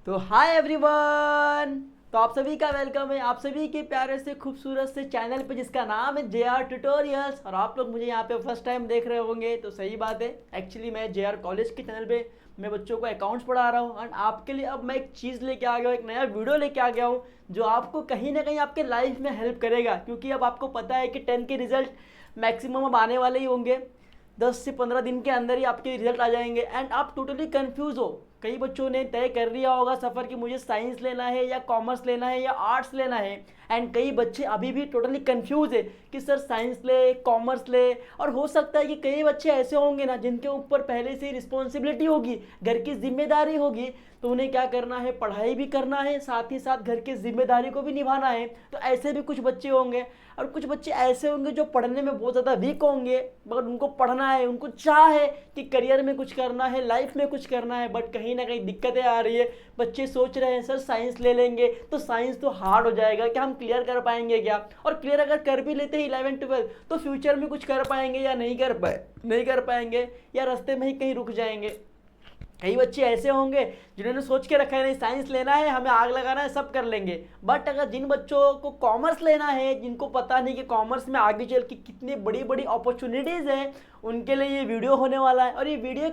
तो hi everyone. तो आप सभी का वेलकम है आप सभी के प्यारे से खूबसूरत से चैनल पे जिसका नाम है JR ट्यूटोरियल्स। और आप लोग मुझे यहाँ पे फर्स्ट टाइम देख रहे होंगे तो सही बात है। एक्चुअली मैं JR कॉलेज के चैनल पे मैं बच्चों को अकाउंट्स पढ़ा रहा हूँ एंड आपके लिए अब मैं एक चीज़ लेके आ गया हूँ, एक नया वीडियो लेके आ गया हूँ जो आपको कहीं ना कहीं आपके लाइफ में हेल्प करेगा। क्योंकि अब आपको पता है कि 10 के रिजल्ट मैक्सिमम अब आने वाले ही होंगे। 10 से 15 दिन के अंदर ही आपके रिजल्ट आ जाएंगे एंड आप टोटली कंफ्यूज हो। कई बच्चों ने तय कर लिया होगा सफ़र कि मुझे साइंस लेना है या कॉमर्स लेना है या आर्ट्स लेना है। एंड कई बच्चे अभी भी टोटली कंफ्यूज है कि सर साइंस ले कॉमर्स ले। और हो सकता है कि कई बच्चे ऐसे होंगे ना जिनके ऊपर पहले से ही रिस्पॉन्सिबिलिटी होगी, घर की जिम्मेदारी होगी, तो उन्हें क्या करना है, पढ़ाई भी करना है, साथ ही साथ घर की जिम्मेदारी को भी निभाना है। तो ऐसे भी कुछ बच्चे होंगे और कुछ बच्चे ऐसे होंगे जो पढ़ने में बहुत ज़्यादा वीक होंगे, मगर उनको पढ़ना है, उनको चाह है कि करियर में कुछ करना है, लाइफ में कुछ करना है, बट कहीं ना कहीं दिक्कतें आ रही है। बच्चे सोच रहे हैं सर साइंस ले लेंगे तो साइंस तो हार्ड हो जाएगा, क्या हम क्लियर कर पाएंगे क्या? और क्लियर अगर कर भी लेते हैं 11-12 तो फ्यूचर में कुछ कर पाएंगे या नहीं कर पाएंगे, या रास्ते में ही कहीं रुक जाएंगे। कई बच्चे ऐसे होंगे जिन्होंने सोच के रखा है नहीं साइंस लेना है, हमें आग लगाना है, सब कर लेंगे। बट अगर जिन बच्चों को कॉमर्स लेना है, जिनको पता नहीं कि कॉमर्स में आगे चल के कितनी बड़ी बड़ी अपॉर्चुनिटीज़ हैं, उनके लिए ये वीडियो होने वाला है। और ये वीडियो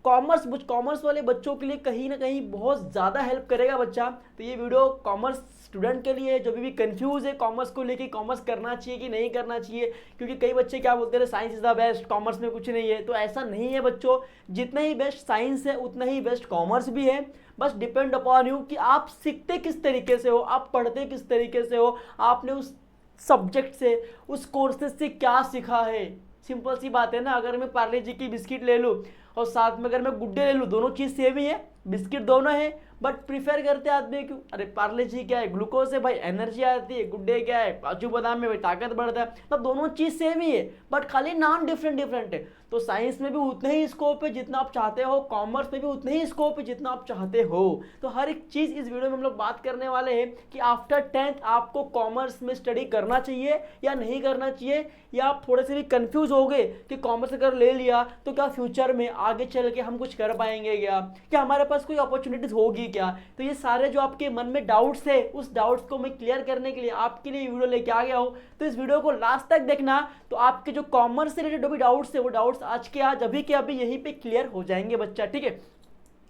कॉमर्स वाले बच्चों के लिए कहीं ना कहीं बहुत ज़्यादा हेल्प करेगा बच्चा। तो ये वीडियो कॉमर्स स्टूडेंट के लिए जो भी कंफ्यूज है कॉमर्स को लेके, कॉमर्स करना चाहिए कि नहीं करना चाहिए। क्योंकि कई बच्चे क्या बोलते हैं science is the best, commerce में कुछ नहीं है। तो ऐसा नहीं है बच्चों, जितना ही बेस्ट साइंस है उतना ही बेस्ट कॉमर्स भी है। बस डिपेंड अपॉन यू कि आप सीखते किस तरीके से हो, आप पढ़ते किस तरीके से हो, आपने उस सब्जेक्ट से, उस कोर्सेज से क्या सीखा है। सिंपल सी बात है ना, अगर मैं पार्ले जी की बिस्किट ले लूँ और साथ में अगर मैं गुड्डे ले लूँ, दोनों चीज़ सेम ही है, बिस्किट दोनों है, बट प्रीफर करते आदमी क्यों? अरे पार्ले जी क्या है, ग्लूकोज है भाई, एनर्जी आती है। गुड्डे क्या है, काजू बादाम में भाई ताकत बढ़ता है। तो दोनों चीज़ सेम ही है बट खाली नाम डिफरेंट है। तो साइंस में भी उतना ही स्कोप है जितना आप चाहते हो, कॉमर्स में भी उतना ही स्कोप है जितना आप चाहते हो। तो हर एक चीज़ इस वीडियो में हम लोग बात करने वाले हैं कि आफ्टर 10th आपको कॉमर्स में स्टडी करना चाहिए या नहीं करना चाहिए, या आप थोड़े से भी कंफ्यूज हो गए कि कॉमर्स अगर ले लिया तो क्या फ्यूचर में आगे चल के हम कुछ कर पाएंगे क्या हमारे पास कोई अपॉर्चुनिटीज होगी क्या। तो ये सारे जो आपके मन में डाउट्स है, उस डाउट्स को मैं क्लियर करने के लिए आपके लिए वीडियो लेके आ गया हूँ। तो इस वीडियो को लास्ट तक देखना, तो आपके जो कॉमर्स से रिलेटेड जो भी डाउट्स है वो डाउट्स आज के आज अभी के अभी यहीं पे क्लियर हो जाएंगे बच्चा। ठीक है,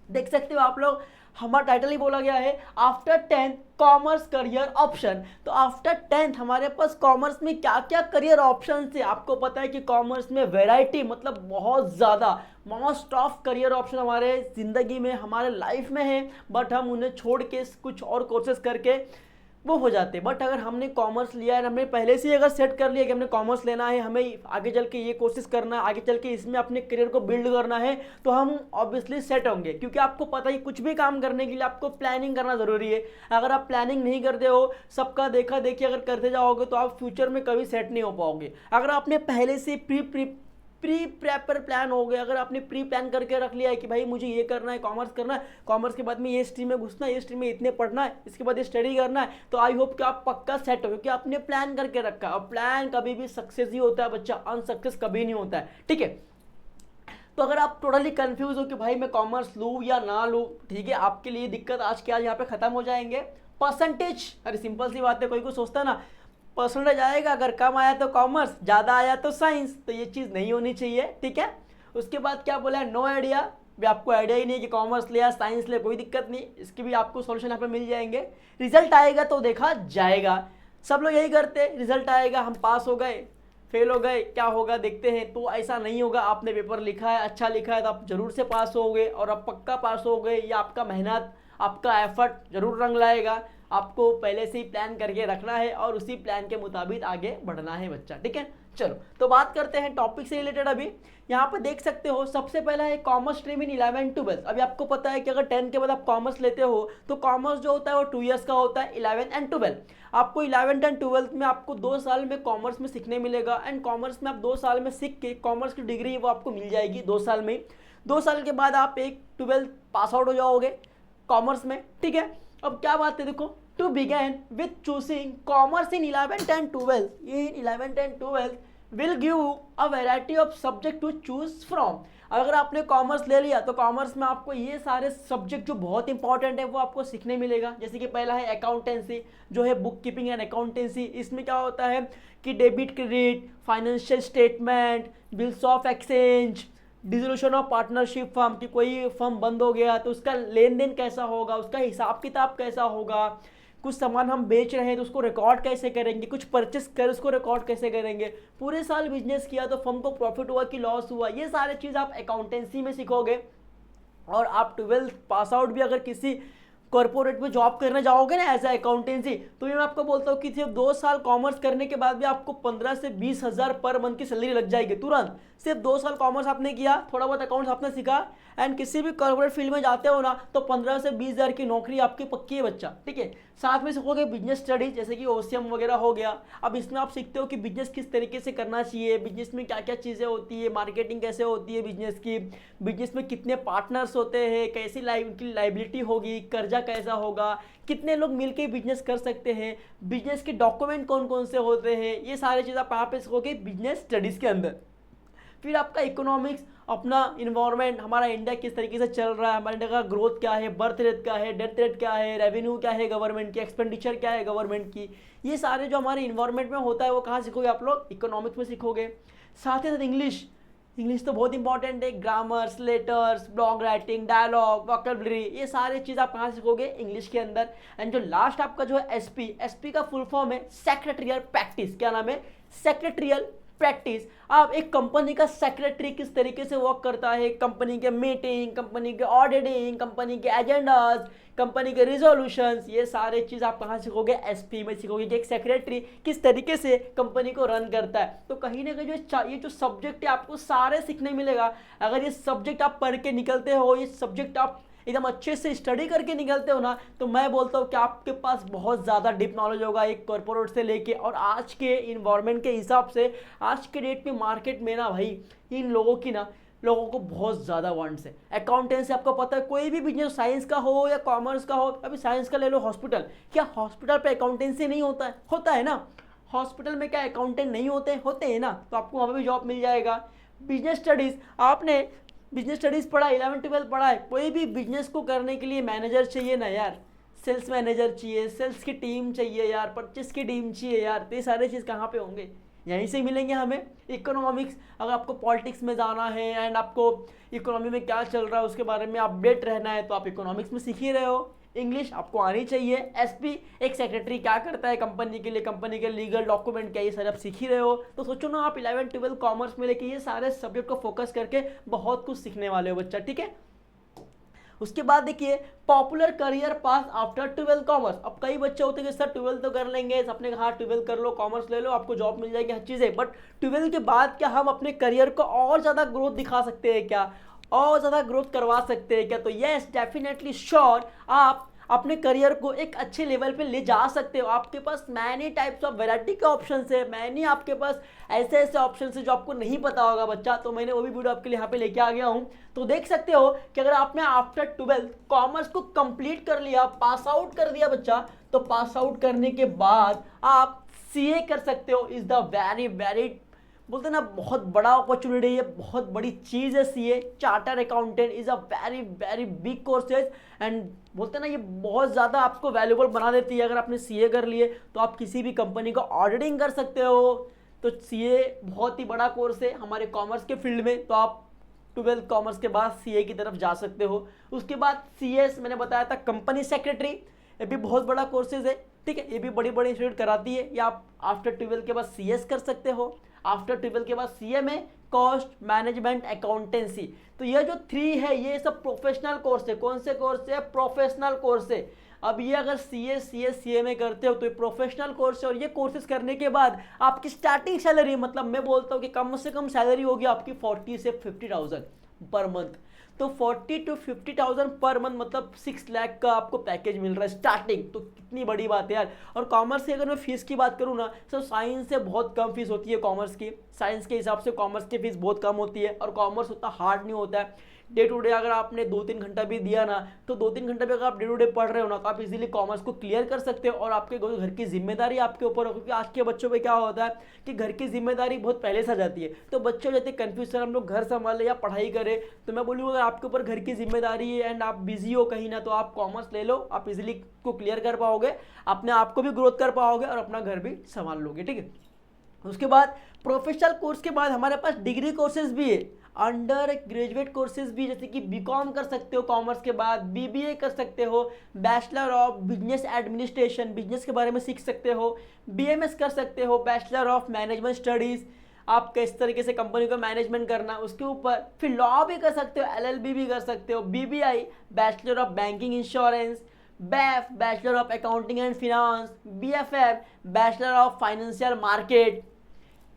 देख सकते हो आप लोग, हमारा टाइटल ही बोला गया है after 10th commerce career option. तो आफ्टर 10th हमारे पास कॉमर्स में क्या क्या करियर ऑप्शन है। आपको पता है कि कॉमर्स में वैरायटी मतलब बहुत ज़्यादा, मोस्ट ऑफ करियर ऑप्शन हमारे ज़िंदगी में, हमारे लाइफ में है, बट हम उन्हें छोड़ के कुछ और कोर्सेज करके वो हो जाते। बट अगर हमने कॉमर्स लिया है, हमने पहले से ही अगर सेट कर लिया कि हमने कॉमर्स लेना है, हमें आगे चल के ये कोशिश करना है, आगे चल के इसमें अपने करियर को बिल्ड करना है, तो हम ऑब्वियसली सेट होंगे। क्योंकि आपको पता है कुछ भी काम करने के लिए आपको प्लानिंग करना ज़रूरी है। अगर आप प्लानिंग नहीं करते हो, सबका देखा देखी अगर करते जाओगे तो आप फ्यूचर में कभी सेट नहीं हो पाओगे। अगर आपने पहले से प्री प्रैपर प्लान हो गया, अगर आपने प्री प्लान करके रख लिया है कि भाई मुझे ये करना है, कॉमर्स करना है, कॉमर्स के बाद में ये स्ट्रीम में घुसना है, ये स्ट्रीम में इतने पढ़ना है, इसके बाद ये स्टडी करना है, तो आई होप कि आप पक्का सेट हो, क्योंकि आपने प्लान करके रखा है। और प्लान कभी भी सक्सेस ही होता है बच्चा, अनसक्सेस कभी नहीं होता है। ठीक है, तो अगर आप टोटली कंफ्यूज हो कि भाई मैं कॉमर्स लूँ या ना लूँ, ठीक है, आपके लिए दिक्कत आज के आज यहाँ पे खत्म हो जाएंगे। परसेंटेज, अरे सिंपल सी बात है, कोई को सोचता है ना परसेंटेज आएगा, अगर कम आया तो कॉमर्स, ज़्यादा आया तो साइंस, तो ये चीज़ नहीं होनी चाहिए। ठीक है, उसके बाद क्या बोला है, नो आइडिया, भी आपको आइडिया ही नहीं कि कॉमर्स ले या साइंस ले, कोई दिक्कत नहीं, इसके भी आपको सॉल्यूशन यहाँ पे मिल जाएंगे। रिजल्ट आएगा तो देखा जाएगा, सब लोग यही करते हैं, रिजल्ट आएगा हम पास हो गए, फेल हो गए, क्या होगा देखते हैं। तो ऐसा नहीं होगा, आपने पेपर लिखा है, अच्छा लिखा है, तो आप जरूर से पास हो गए, और आप पक्का पास हो गए, या आपका मेहनत, आपका एफर्ट जरूर रंग लाएगा। आपको पहले से ही प्लान करके रखना है और उसी प्लान के मुताबिक आगे बढ़ना है बच्चा। ठीक है, चलो तो बात करते हैं टॉपिक से रिलेटेड। अभी यहाँ पे देख सकते हो, सबसे पहला है कॉमर्स स्ट्रीम इन 11-12। अभी आपको पता है कि अगर 10 के बाद आप कॉमर्स लेते हो तो कॉमर्स जो होता है वो 2 ईयर्स का होता है, 11 एंड 12। आपको 11 एंड 12 में आपको 2 साल में कॉमर्स में सीखने मिलेगा, एंड कॉमर्स में आप 2 साल में सीख के कॉमर्स की डिग्री वो आपको मिल जाएगी 2 साल में। 2 साल के बाद आप एक 12 पास आउट हो जाओगे कॉमर्स में। ठीक है, अब क्या बात है, देखो, to begin with choosing commerce in 11th and 12th, in 11th and 12th will give a variety of subject to choose from। अगर आपने कॉमर्स ले लिया तो कॉमर्स में आपको ये सारे सब्जेक्ट जो बहुत इंपॉर्टेंट है वो आपको सीखने मिलेगा। जैसे कि पहला है अकाउंटेंसी, जो है बुक कीपिंग एंड अकाउंटेंसी। इसमें क्या होता है कि debit credit, financial statement, bills of exchange, dissolution of partnership firm, कि कोई फर्म बंद हो गया तो उसका लेन देन कैसा होगा, उसका हिसाब किताब कैसा होगा, कुछ सामान हम बेच रहे हैं तो उसको रिकॉर्ड कैसे करेंगे, कुछ परचेस कर उसको रिकॉर्ड कैसे करेंगे, पूरे साल बिजनेस किया तो फर्म को प्रॉफिट हुआ कि लॉस हुआ, ये सारे चीज़ आप अकाउंटेंसी में सीखोगे। और आप 12th पास आउट भी अगर किसी कॉर्पोरेट में जॉब करने जाओगे ना एज ए अकाउंटेंसी, तो ये मैं आपको बोलता हूँ कि सिर्फ 2 साल कॉमर्स करने के बाद भी आपको 15 से 20 हज़ार पर मंथ की सैलरी लग जाएगी तुरंत। सिर्फ 2 साल कॉमर्स आपने किया, थोड़ा बहुत अकाउंट्स आपने सीखा, एंड किसी भी कॉर्पोरेट फील्ड में जाते हो ना तो 15 से 20 हज़ार की नौकरी आपकी पक्की है बच्चा, ठीक है। साथ में सीखोगे बिजनेस स्टडीज, जैसे कि ओसीएम वगैरह हो गया। अब इसमें आप सीखते हो कि बिजनेस किस तरीके से करना चाहिए, बिजनेस में क्या क्या चीज़ें होती है, मार्केटिंग कैसे होती है बिजनेस की, बिजनेस में कितने पार्टनर्स होते हैं, कैसी उनकी लाइबिलिटी होगी, कर्जा कैसा होगा, कितने लोग मिलकर बिजनेस कर सकते हैं, बिजनेस के डॉक्यूमेंट कौन कौन से होते हैं, ये सारी चीज़ आप यहाँ पे सीखोगे बिजनेस स्टडीज़ के अंदर। फिर आपका इकोनॉमिक्स, अपना इन्वायरमेंट, हमारा इंडिया किस तरीके से चल रहा है, हमारे इंडिया का ग्रोथ क्या है, बर्थ रेट क्या है, डेथ रेट क्या है, रेवेन्यू क्या है गवर्नमेंट की, एक्सपेंडिचर क्या है गवर्नमेंट की, ये सारे जो हमारे इन्वायरमेंट में होता है वो कहाँ सीखोगे आप लोग, इकोनॉमिक्स में सीखोगे। साथ ही साथ इंग्लिश, इंग्लिश तो बहुत इंपॉर्टेंट है, grammars, letters, blog writing, dialogue, vocabulary, ये सारी चीज़ आप कहाँ सीखोगे, इंग्लिश के अंदर। एंड जो लास्ट आपका जो है एसपी, एसपी का फुल फॉर्म है सेक्रेटरियल प्रैक्टिस। क्या नाम है, सेक्रेटरियल प्रैक्टिस। आप एक कंपनी का सेक्रेटरी किस तरीके से वर्क करता है, कंपनी के मीटिंग, कंपनी के ऑडिटिंग, कंपनी के एजेंडाज, कंपनी के रिजोल्यूशंस, ये सारे चीज़ आप कहाँ सीखोगे, एसपी में सीखोगे कि एक सेक्रेटरी किस तरीके से कंपनी को रन करता है। तो कहीं ना कहीं जो ये जो सब्जेक्ट है आपको सारे सीखने मिलेगा। अगर ये सब्जेक्ट आप पढ़ के निकलते हो, ये सब्जेक्ट आप एकदम अच्छे से स्टडी करके निकलते हो ना, तो मैं बोलता हूँ कि आपके पास बहुत ज़्यादा डीप नॉलेज होगा एक कॉर्पोरेट से लेके। और आज के इन्वायरमेंट के हिसाब से आज के डेट में मार्केट में ना भाई इन लोगों की ना लोगों को बहुत ज़्यादा वांट्स है। अकाउंटेंसी आपको पता है, कोई भी बिजनेस साइंस का हो या कॉमर्स का हो, अभी साइंस का ले लो हॉस्पिटल, क्या हॉस्पिटल पे अकाउंटेंसी नहीं होता है, होता है ना। हॉस्पिटल में क्या अकाउंटेंट नहीं होते, होते हैं ना, तो आपको वहाँ पे भी जॉब मिल जाएगा। बिजनेस स्टडीज़, आपने बिजनेस स्टडीज़ पढ़ा, 11-12 पढ़ा है, कोई भी बिजनेस को करने के लिए मैनेजर चाहिए ना यार, सेल्स मैनेजर चाहिए, सेल्स की टीम चाहिए यार, परचेस की टीम चाहिए यार, तो ये सारे चीज़ कहाँ पे होंगे, यहीं से मिलेंगे हमें। इकोनॉमिक्स, अगर आपको पॉलिटिक्स में जाना है एंड आपको इकोनॉमी में क्या चल रहा है उसके बारे में अपडेट रहना है तो आप इकोनॉमिक्स में सीख ही रहे हो। इंग्लिश आपको आनी चाहिए। एसपी, एक सेक्रेटरी क्या करता है कंपनी के लिए, कंपनी के लीगल डॉक्यूमेंट क्या, ये सारे आप सीख ही रहे हो। तो सोचो ना आप 11-12 कॉमर्स में लेके ये सारे सब्जेक्ट को फोकस करके बहुत कुछ सीखने वाले हो बच्चा, ठीक है। उसके बाद देखिए पॉपुलर करियर पास आफ्टर 12 कॉमर्स। अब कई बच्चे होते हैं कि सर 12 तो कर लेंगे, अपने कहा 12 कर लो, कॉमर्स ले लो, आपको जॉब मिल जाएगी, हर चीज़ें, बट 12 के बाद क्या हम अपने करियर को और ज़्यादा ग्रोथ दिखा सकते हैं क्या, और ज़्यादा ग्रोथ करवा सकते हैं क्या? तो येस डेफिनेटली श्योर, आप अपने करियर को एक अच्छे लेवल पे ले जा सकते हो। आपके पास मैनी टाइप्स ऑफ वैरायटी के ऑप्शंस है, मैनी आपके पास ऐसे ऐसे ऑप्शंस है जो आपको नहीं पता होगा बच्चा, तो मैंने वो भी वीडियो आपके लिए यहाँ पे लेके आ गया हूँ। तो देख सकते हो कि अगर आपने आफ्टर 12 कॉमर्स को कंप्लीट कर लिया, पास आउट कर दिया बच्चा, तो पास आउट करने के बाद आप सीए कर सकते हो। इज द वेरी वेरी बोलते ना बहुत बड़ा अपॉर्चुनिटी है, बहुत बड़ी चीज़ है CA. Charter accountant is a very very big courses and बोलते ना ये बहुत ज़्यादा आपको वैल्यूबल बना देती है। अगर आपने सीए कर लिए तो आप किसी भी कंपनी को ऑडिटिंग कर सकते हो। तो सीए बहुत ही बड़ा कोर्स है हमारे कॉमर्स के फील्ड में, तो आप 12 कॉमर्स के बाद सीए की तरफ जा सकते हो। उसके बाद सीएस मैंने बताया था कंपनी सेक्रेटरी, ये भी बहुत बड़ा कोर्सेज है, ठीक है, ये भी बड़ी बड़ी इंस्टीट्यूट कराती है। या आप आफ्टर 12 के बाद सीएस कर सकते हो। आफ्टर 12 के बाद सीए में कॉस्ट मैनेजमेंट अकाउंटेंसी। तो ये जो 3 है ये सब प्रोफेशनल कोर्स है। कौन से कोर्स है? प्रोफेशनल कोर्स है। अब ये अगर सीए में करते हो तो ये प्रोफेशनल कोर्स है, और ये कोर्सेज करने के बाद आपकी स्टार्टिंग सैलरी, मतलब मैं बोलता हूँ कि कम से कम सैलरी होगी आपकी 40 से 50,000 पर मंथ। तो 40 to 50,000 पर मंथ मतलब 6 लाख का आपको पैकेज मिल रहा है स्टार्टिंग। तो कितनी बड़ी बात है यार। और कॉमर्स की अगर मैं फीस की बात करूँ ना, तो साइंस से बहुत कम फीस होती है कॉमर्स की। साइंस के हिसाब से कॉमर्स की फीस बहुत कम होती है, और कॉमर्स उतना हार्ड नहीं होता है। डे टू डे अगर आपने 2-3 घंटा भी दिया ना, तो 2-3 घंटा भी अगर आप डे टू डे पढ़ रहे हो ना, तो आप इजीली कॉमर्स को क्लियर कर सकते हो और आपके घर की जिम्मेदारी आपके ऊपर हो। क्योंकि आज के बच्चों पे क्या होता है कि घर की जिम्मेदारी बहुत पहले से आ जाती है, तो बच्चे हो जाते हैं कन्फ्यूज, सर हम लोग घर संभाले या पढ़ाई करें। तो मैं बोलूँगा अगर आपके ऊपर घर की जिम्मेदारी है एंड आप बिजी हो कहीं ना, तो आप कॉमर्स ले लो, आप इजीली को क्लियर कर पाओगे, अपने आप को भी ग्रोथ कर पाओगे और अपना घर भी संभाल लोगे। ठीक है, उसके बाद प्रोफेशनल कोर्स के बाद हमारे पास डिग्री कोर्सेज भी है, अंडर ग्रेजुएट कोर्सेज भी, जैसे कि बीकॉम कर सकते हो कॉमर्स के बाद, बीबीए कर सकते हो, bachelor of business administration, business के बारे में सीख सकते हो, बीएमएस कर सकते हो, बैचलर ऑफ मैनेजमेंट स्टडीज़, आप किस तरीके से कंपनी को मैनेजमेंट करना उसके ऊपर, फिर लॉ भी कर सकते हो, एलएलबी भी कर सकते हो, BBI bachelor of banking insurance, BAIF bachelor of accounting and finance, BFF bachelor of financial market,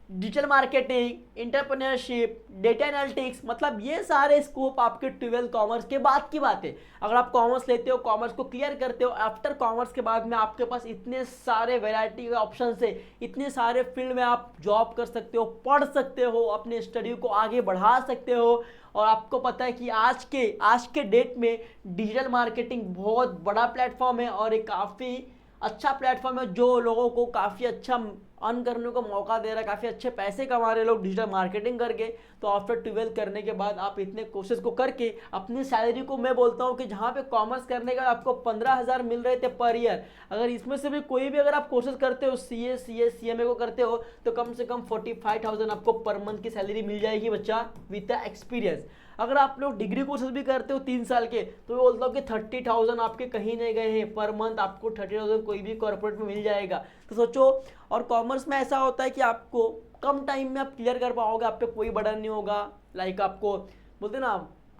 digital marketing, entrepreneurship, data analytics, मतलब ये सारे स्कोप आपके 12 कॉमर्स के बाद की बात है। अगर आप कॉमर्स लेते हो, कॉमर्स को क्लियर करते हो, आफ्टर कॉमर्स के बाद में आपके पास इतने सारे वैरायटी के ऑप्शन है, इतने सारे फील्ड में आप जॉब कर सकते हो, पढ़ सकते हो, अपने स्टडी को आगे बढ़ा सकते हो। और आपको पता है कि आज के डेट में डिजिटल मार्केटिंग बहुत बड़ा प्लेटफॉर्म है और एक काफ़ी अच्छा प्लेटफॉर्म है जो लोगों को काफ़ी अच्छा अर्न करने को मौका दे रहा है, काफ़ी अच्छे पैसे कमा रहे लोग डिजिटल मार्केटिंग करके। तो आफ्टर 12 करने के बाद आप इतने कोर्सेज को करके अपनी सैलरी को, मैं बोलता हूँ कि जहाँ पे कॉमर्स करने का आपको 15,000 मिल रहे थे पर ईयर, अगर इसमें से भी कोई भी अगर आप कोर्सेज करते हो, सीए को करते हो, तो कम से कम 45,000 आपको पर मंथ की सैलरी मिल जाएगी बच्चा, विद द एक्सपीरियंस। अगर आप लोग डिग्री कोर्सेज भी करते हो 3 साल के, तो मैं बोलता हूँ कि 30,000 आपके कहीं नहीं गए हैं, पर मंथ आपको 30,000 कोई भी कॉर्पोरेट में मिल जाएगा। तो सोचो, और कॉमर्स में ऐसा होता है कि आपको कम टाइम में आप क्लियर कर पाओगे, आप पे कोई बर्डन नहीं होगा। लाइक आपको बोलते ना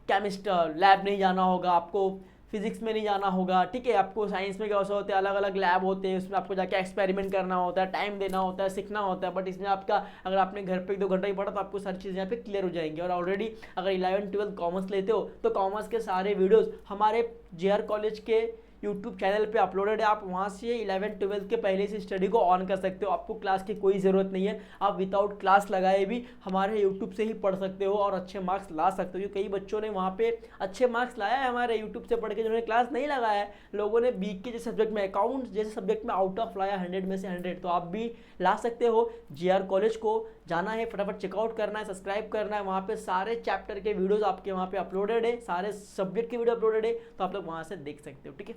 केमिस्ट लैब नहीं जाना होगा, आपको फिजिक्स में नहीं जाना होगा, ठीक है। आपको साइंस में क्या होता है, अलग अलग लैब होते हैं, उसमें आपको जाके एक्सपेरिमेंट करना होता है, टाइम देना होता है, सीखना होता है। बट इसमें आपका, अगर आपने घर पे 1-2 घंटा ही पढ़ा तो आपको सारी चीज़ें यहाँ पे क्लियर हो जाएंगी। और ऑलरेडी अगर 11-12 कॉमर्स लेते हो तो कॉमर्स के सारे वीडियोज़ हमारे JR कॉलेज के यूट्यूब चैनल पे अपलोडेड है। आप वहाँ से 11-12 के पहले से स्टडी को ऑन कर सकते हो, आपको क्लास की कोई ज़रूरत नहीं है। आप विदाउट क्लास लगाए भी हमारे यूट्यूब से ही पढ़ सकते हो और अच्छे मार्क्स ला सकते हो। कई बच्चों ने वहाँ पे अच्छे मार्क्स लाया है हमारे यूट्यूब से पढ़ के, जिन्होंने क्लास नहीं लगाया है। लोगों ने BK के जैसे सब्जेक्ट में, अकाउंट्स जैसे सब्जेक्ट में आउट ऑफ लाया 100 में से 100, तो आप भी ला सकते हो। JR कॉलेज को जाना है, फटाफट चेकआउट करना है, सब्सक्राइब करना है। वहाँ पे सारे चैप्टर के वीडियोज़ आपके वहाँ पे अपलोडेड है, सारे सब्जेक्ट के वीडियो अपलोडेड है, तो आप लोग वहाँ से देख सकते हो, ठीक है।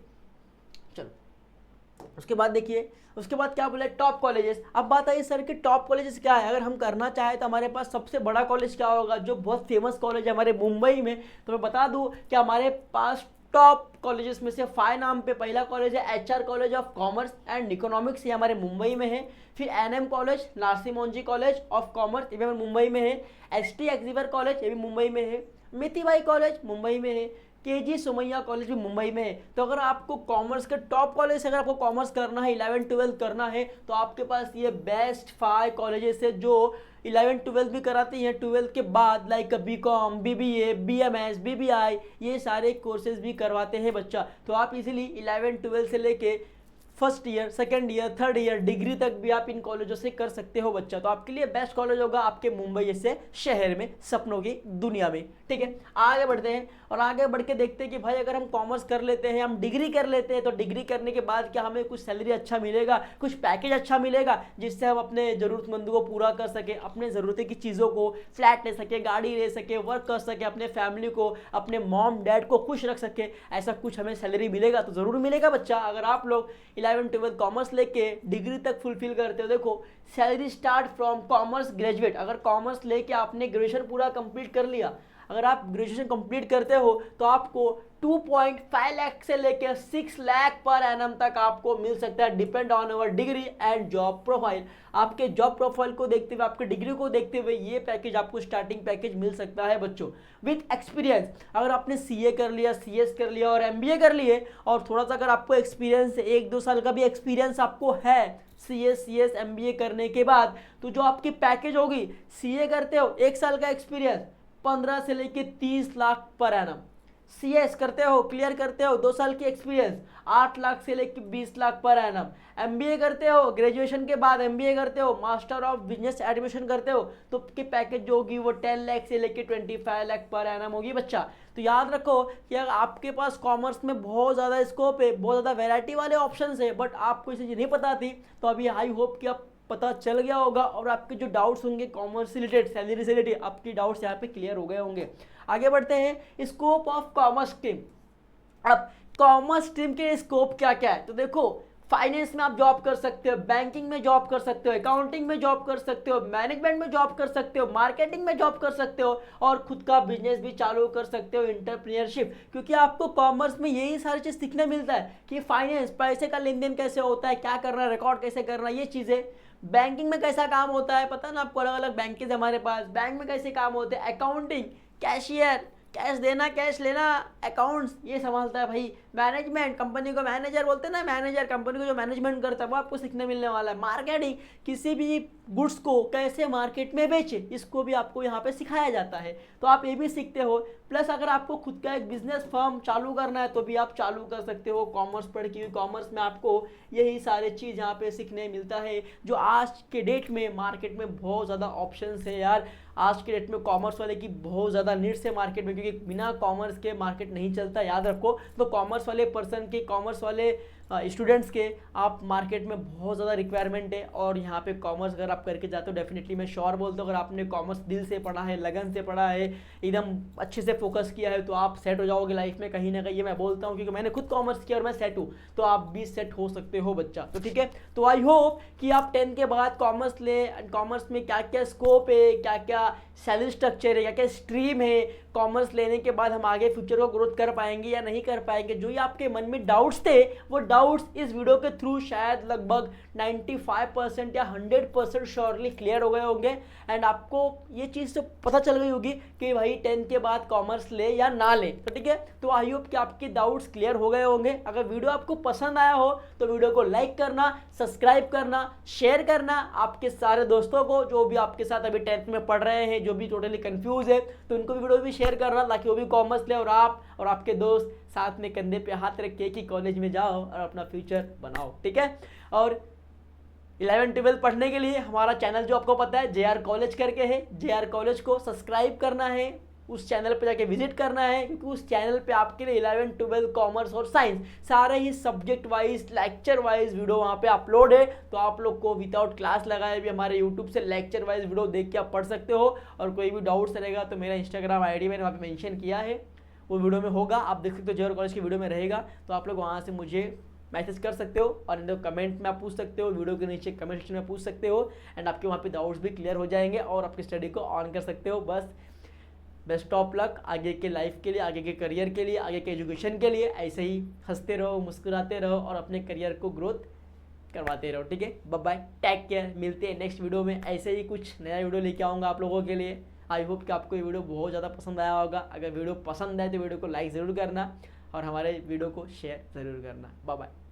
चलो, उसके बाद देखिए, उसके बाद क्या बोले, टॉप कॉलेजेस। अब बात आई सर कि टॉप कॉलेजेस क्या है। अगर हम करना चाहें तो हमारे पास सबसे बड़ा कॉलेज क्या होगा, जो बहुत फेमस कॉलेज है हमारे मुंबई में। तो मैं बता दूं कि हमारे पास टॉप कॉलेजेस में से 5 नाम पे पहला कॉलेज है HR college of commerce and economics, ये हमारे मुंबई में है। फिर NM college, Narsee Monjee college of commerce, ये भी हमारे मुंबई में है। ST एक्जिवर कॉलेज, ये भी मुंबई में है। मिथिबाई कॉलेज मुंबई में है। KG सोमैया कॉलेज भी मुंबई में है। तो अगर आपको कॉमर्स के टॉप कॉलेज से अगर आपको कॉमर्स करना है, 11-12 करना है, तो आपके पास ये बेस्ट 5 कॉलेजेस है जो 11-12 भी कराती हैं। 12 के बाद like BCom, BBA, BMS, BBI, ये सारे कोर्सेज भी करवाते हैं बच्चा। तो आप इजीली 11-12 से लेके first year, second year, third year, degree तक भी आप इन कॉलेजों से कर सकते हो बच्चा। तो आपके लिए बेस्ट कॉलेज होगा आपके मुंबई जैसे शहर में, सपनों की दुनिया में, ठीक है। आगे बढ़ते हैं और आगे बढ़ के देखते हैं कि भाई अगर हम कॉमर्स कर लेते हैं, हम डिग्री कर लेते हैं, तो डिग्री करने के बाद क्या हमें कुछ सैलरी अच्छा मिलेगा, कुछ पैकेज अच्छा मिलेगा, जिससे हम अपने ज़रूरतमंदों को पूरा कर सके, अपने ज़रूरत की चीज़ों को, फ्लैट ले सके, गाड़ी ले सके, वर्क कर सके, अपने फैमिली को, अपने मॉम डैड को खुश रख सके। ऐसा कुछ हमें सैलरी मिलेगा तो ज़रूर मिलेगा बच्चा। अगर आप लोग 11-12 कॉमर्स लेके डिग्री तक फुलफिल करते हो, देखो salary start from commerce graduate. अगर कॉमर्स लेके आपने ग्रेजुएशन पूरा कंप्लीट कर लिया, अगर आप ग्रेजुएशन कंप्लीट करते हो, तो आपको 2.5 लाख से लेकर 6 लाख पर एनम तक आपको मिल सकता है, depend on our degree and job profile. आपके जॉब प्रोफाइल को देखते हुए, आपके डिग्री को देखते हुए ये पैकेज आपको स्टार्टिंग पैकेज मिल सकता है बच्चों, विद एक्सपीरियंस। अगर आपने CA कर लिया, CS कर लिया और MBA कर लिए, और थोड़ा सा अगर आपको एक्सपीरियंस, 1-2 साल का भी एक्सपीरियंस आपको है CS MBA करने के बाद, तो जो आपकी पैकेज होगी, CA करते हो 1 साल का एक्सपीरियंस 15 से लेके 30 लाख पर एनम, CS करते हो, क्लियर करते हो, 2 साल की एक्सपीरियंस, 8 लाख से लेकर 20 लाख पर एनम। MBA करते हो, ग्रेजुएशन के बाद MBA करते हो, मास्टर ऑफ बिजनेस एडमिशन करते हो, तो की पैकेज जो होगी वो 10 लाख से लेकर 25 लाख पर एनम होगी बच्चा। तो याद रखो कि अगर आपके पास कॉमर्स में बहुत ज़्यादा स्कोप है, बहुत ज़्यादा वैरायटी वाले ऑप्शन है, बट आपको इसे नहीं पता थी, तो अभी आई होप कि आप पता चल गया होगा और आपके जो डाउट्स होंगे कॉमर्स से रिलेटेड, सैलरी से रिलेटेड, आपकी डाउट्स यहाँ पे क्लियर हो गए होंगे। आगे बढ़ते हैं, स्कोप ऑफ कॉमर्स स्ट्रीम। अब कॉमर्स स्ट्रीम के स्कोप क्या क्या है, तो देखो फाइनेंस में आप जॉब कर सकते हो, बैंकिंग में जॉब कर सकते हो, अकाउंटिंग में जॉब कर सकते हो, मैनेजमेंट में जॉब कर सकते हो, मार्केटिंग में जॉब कर सकते हो, और खुद का बिजनेस भी चालू कर सकते हो, एंटरप्रेन्योरशिप। क्योंकि आपको कॉमर्स में यही सारी चीज़ सीखने मिलता है कि फाइनेंस, पैसे का लेन देन कैसे होता है, क्या करना है, रिकॉर्ड कैसे करना है, ये चीज़ें। बैंकिंग में कैसा काम होता है, पता ना आपको, अलग अलग बैंकेज हमारे पास, बैंक में कैसे काम होते हैं, अकाउंटिंग, कैशियर, कैश देना कैश लेना, अकाउंट्स ये संभालता है भाई। मैनेजमेंट, कंपनी को मैनेजर बोलते हैं ना, मैनेजर कंपनी को जो मैनेजमेंट करता है वो आपको सीखने मिलने वाला है। मार्केटिंग, किसी भी गुड्स को कैसे मार्केट में बेचे, इसको भी आपको यहाँ पे सिखाया जाता है, तो आप ये भी सीखते हो। प्लस अगर आपको खुद का एक बिजनेस फर्म चालू करना है तो भी आप चालू कर सकते हो कॉमर्स पढ़ के। कॉमर्स में आपको यही सारे चीज़ यहाँ पे सीखने मिलता है, जो आज के डेट में मार्केट में बहुत ज़्यादा ऑप्शंस है यार। आज के डेट में कॉमर्स वाले की बहुत ज़्यादा नीड्स है मार्केट में, क्योंकि बिना कॉमर्स के मार्केट नहीं चलता, याद रखो। तो कॉमर्स वाले पर्सन के, कॉमर्स वाले स्टूडेंट्स के आप मार्केट में बहुत ज़्यादा रिक्वायरमेंट है। और यहाँ पे कॉमर्स अगर आप करके जाते हो, डेफिनेटली मैं श्योर बोलता हूँ, अगर आपने कॉमर्स दिल से पढ़ा है, लगन से पढ़ा है, एकदम अच्छे से फोकस किया है, तो आप सेट हो जाओगे लाइफ में कहीं ना कहीं। ये मैं बोलता हूँ क्योंकि मैंने खुद कॉमर्स किया और मैं सेट हूँ, तो आप भी सेट हो सकते हो बच्चा। तो ठीक है, तो आई होप कि आप 10 के बाद कॉमर्स ले, कॉमर्स में क्या क्या स्कोप है, क्या क्या सैलरी स्ट्रक्चर है, क्या क्या स्ट्रीम है, कॉमर्स लेने के बाद हम आगे फ्यूचर को ग्रोथ कर पाएंगे या नहीं कर पाएंगे, जो ये आपके मन में डाउट्स थे, वो डाउट्स इस वीडियो के थ्रू शायद लगभग 95% या 100% श्योरली क्लियर हो गए होंगे। एंड आपको ये चीज़ तो पता चल गई होगी कि भाई 10 के बाद कॉमर्स ले या ना ले। तो ठीक है, तो आई होप कि आपके डाउट्स क्लियर हो गए होंगे। अगर वीडियो आपको पसंद आया हो तो वीडियो को लाइक करना, सब्सक्राइब करना, शेयर करना आपके सारे दोस्तों को, जो भी आपके साथ अभी 10th में पढ़ रहे हैं, जो भी टोटली कंफ्यूज है, तो उनको भी वीडियो भी शेयर करना, ताकि वो भी कॉमर्स ले और आप और आपके दोस्त साथ में कंधे पे हाथ रख के कि कॉलेज में जाओ और अपना फ्यूचर बनाओ। ठीक है, और 11-12 पढ़ने के लिए हमारा चैनल जो आपको पता है JR कॉलेज करके है, JR कॉलेज को सब्सक्राइब करना है, उस चैनल पे जाके विजिट करना है, क्योंकि उस चैनल पे आपके लिए 11-12 कॉमर्स और साइंस सारे ही subject wise, lecture wise video वहाँ पे अपलोड है। तो आप लोग को विदाउट क्लास लगाए भी हमारे यूट्यूब से लेक्चर वाइज वीडियो देख के आप पढ़ सकते हो। और कोई भी डाउट्स रहेगा तो मेरा इंस्टाग्राम ID मैंने वहाँ पे मेंशन किया है, वो वीडियो में होगा, आप देख सकते हो, JR कॉलेज की वीडियो में रहेगा। तो आप लोग वहाँ से मुझे मैसेज कर सकते हो और इन कमेंट में आप पूछ सकते हो, वीडियो के नीचे कमेंट सेक्शन में पूछ सकते हो। एंड आपके वहाँ पे डाउट्स भी क्लियर हो जाएंगे और आपकी स्टडी को ऑन कर सकते हो। बस बेस्ट ऑफ लक आगे के लाइफ के लिए, आगे के करियर के लिए, आगे के एजुकेशन के लिए। ऐसे ही हंसते रहो, मुस्कुराते रहो और अपने करियर को ग्रोथ करवाते रहो। ठीक है, बाय बाय, टेक केयर, मिलते हैं नेक्स्ट वीडियो में। ऐसे ही कुछ नया वीडियो लेके आऊँगा आप लोगों के लिए। आई होप कि आपको ये वीडियो बहुत ज़्यादा पसंद आया होगा। अगर वीडियो पसंद आए तो वीडियो को लाइक ज़रूर करना और हमारे वीडियो को शेयर ज़रूर करना। Bye bye.